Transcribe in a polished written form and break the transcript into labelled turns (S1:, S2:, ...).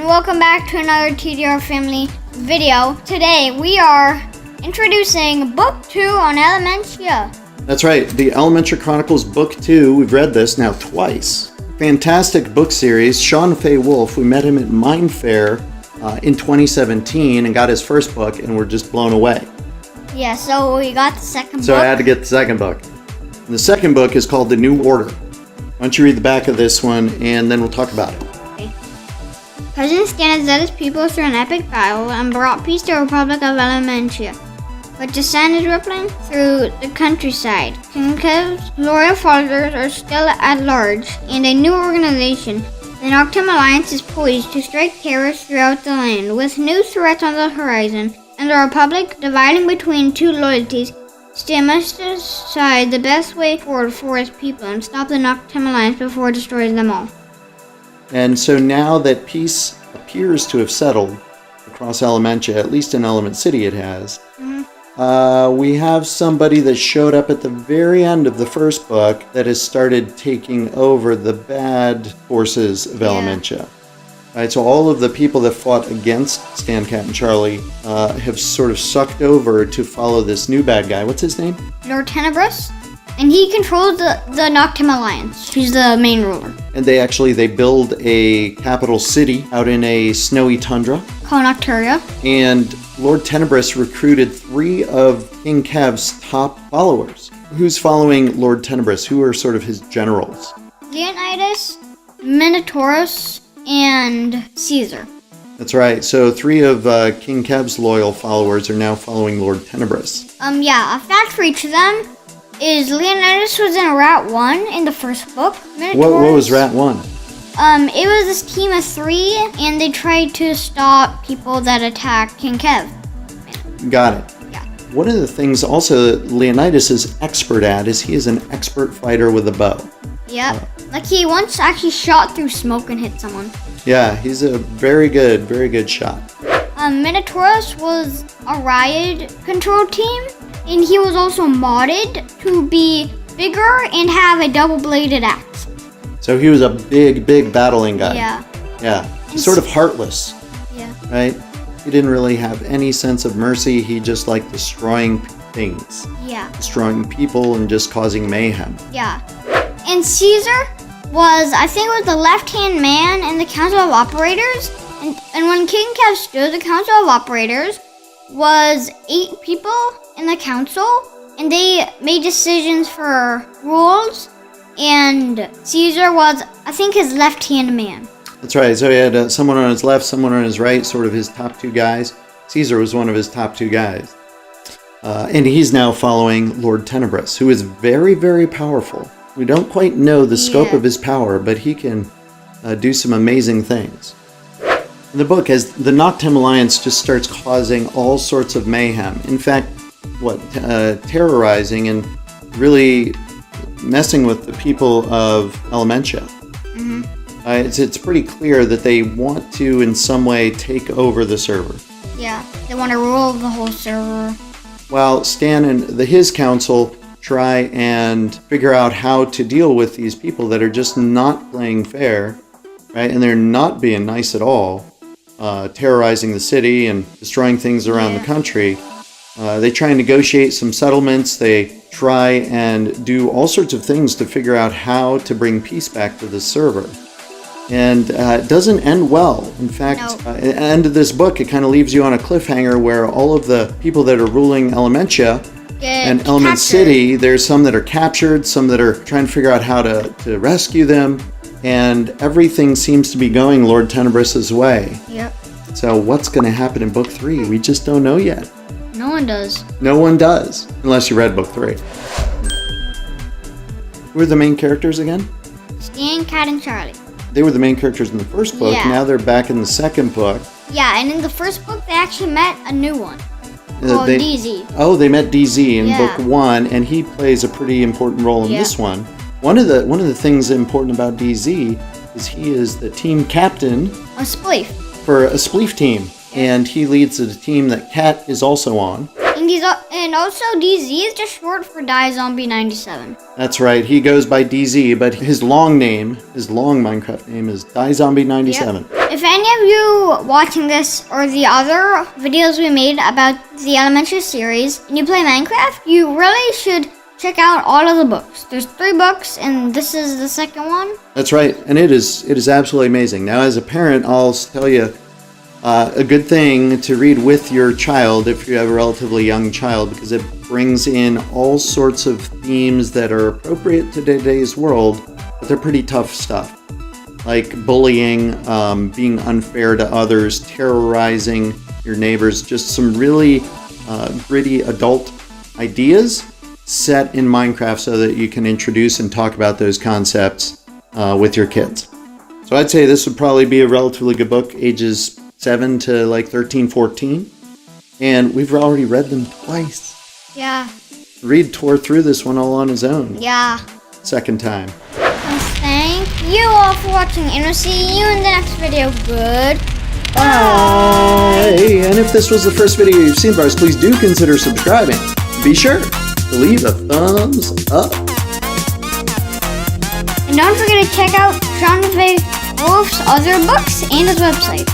S1: welcome back to another TDR family video. Today we are introducing Book 2 on Elementia.
S2: That's right, the Elementia Chronicles Book 2. We've read this now twice. Fantastic book series. Sean Fay Wolf, we met him at Mindfair in 2017 and got his first book, and we're just blown away.
S1: Yeah, so we got the second book.
S2: So I had to get the second book. And the second book is called The New Order. Why don't you read the back of this one, and then we'll talk about it.
S1: President Stan led his people through an epic battle and brought peace to the Republic of Elementia. But the sand is rippling through the countryside. King Kev's loyal followers are still at large, and a new organization, the Noctem Alliance, is poised to strike terror throughout the land. With new threats on the horizon, and the Republic dividing between two loyalties, Stan must decide the best way forward for his people and stop the Noctem Alliance before it destroys them all.
S2: And so now that peace appears to have settled across Elementia, at least in Element City it has, we have somebody that showed up at the very end of the first book that has started taking over the bad forces of Elementia. Right, so all of the people that fought against Stan, Cat, and Charlie have sort of sucked over to follow this new bad guy. What's his name? Lord
S1: Tenebrous. And he controls the Noctem Alliance. He's the main ruler.
S2: And they build a capital city out in a snowy tundra
S1: called Nocturia.
S2: And Lord Tenebrous recruited 3 of King Kev's top followers. Who's following Lord Tenebrous? Who are sort of his generals?
S1: Leonidas, Minotaurus, and Caesar.
S2: That's right. So 3 of King Kev's loyal followers are now following Lord Tenebrous.
S1: Yeah, a fact for each of them is Leonidas was in Rat 1 in the first book.
S2: What was Rat 1?
S1: It was this team of 3, and they tried to stop people that attacked King Kev.
S2: Got it.
S1: Yeah.
S2: One of the things also that Leonidas is expert at is he is an expert fighter with a bow.
S1: Yep. Like he once actually shot through smoke and hit someone.
S2: Yeah, he's a very good shot.
S1: Minotaurus was a riot control team, and he was also modded to be bigger and have a double-bladed axe.
S2: So he was a big battling guy.
S1: Yeah.
S2: Yeah. He's sort of heartless.
S1: Yeah.
S2: Right? He didn't really have any sense of mercy. He just liked destroying things.
S1: Yeah.
S2: Destroying people and just causing mayhem.
S1: Yeah. And Caesar was, I think, was the left-hand man in the Council of Operators. And when King Kev stood, the Council of Operators was 8 people in the council, and they made decisions for rules, and Caesar was, I think, his left-hand man.
S2: That's right. So he had someone on his left, someone on his right, sort of his top 2 guys. Caesar was one of his top 2 guys. And he's now following Lord Tenebrous, who is very powerful. We don't quite know the scope of his power, but he can do some amazing things. In the book, as the Noctem Alliance just starts causing all sorts of mayhem. In fact, terrorizing and really messing with the people of Elementia. It's pretty clear that they want to, in some way, take over the server.
S1: Yeah, they want to rule the whole server.
S2: While Stan and his council try and figure out how to deal with these people that are just not playing fair, right? And they're not being nice at all. Terrorizing the city and destroying things around the country. They try and negotiate some settlements. They try and do all sorts of things to figure out how to bring peace back to the server. And it doesn't end well. In fact, at the end of this book, it kind of leaves you on a cliffhanger where all of the people that are ruling Elementia and Element City, there's some that are captured, some that are trying to figure out how to rescue them. And everything seems to be going Lord Tenebrous's way.
S1: Yep.
S2: So what's going to happen in Book 3? We just don't know yet.
S1: No one does.
S2: No one does, unless you read Book 3. Who are the main characters again?
S1: Stan, Cat, and Charlie.
S2: They were the main characters in the first book.
S1: Yeah.
S2: Now they're back in the second book.
S1: Yeah, and in the first book, they actually met a new one called DZ.
S2: Oh, they met DZ in Book 1, and he plays a pretty important role in this one. One of the things important about DZ is he is the team captain
S1: A spleef.
S2: for a spleef team, and he leads the team that Cat is also on.
S1: And And also DZ is just short for Die Zombie 97.
S2: That's right. He goes by DZ, but his long Minecraft name is DieZombie97.
S1: Yep. If any of you watching this or the other videos we made about the Elementia series and you play Minecraft, you really should check out all of the books. There's 3 books, and this is the second one.
S2: That's right, and it is absolutely amazing. Now, as a parent, I'll tell you a good thing to read with your child if you have a relatively young child, because it brings in all sorts of themes that are appropriate to today's world, but they're pretty tough stuff. Like bullying, being unfair to others, terrorizing your neighbors, just some really gritty adult ideas set in Minecraft so that you can introduce and talk about those concepts with your kids. So I'd say this would probably be a relatively good book, ages 7 to like 13, 14. And we've already read them twice.
S1: Yeah.
S2: Reid tore through this one all on his own.
S1: Yeah.
S2: Second time.
S1: And thank you all for watching, and we'll see you in the next video. Goodbye.
S2: Bye! And if this was the first video you've seen of ours, please do consider subscribing. Be sure to leave a thumbs up.
S1: And don't forget to check out Jonathan Wolf's other books and his website.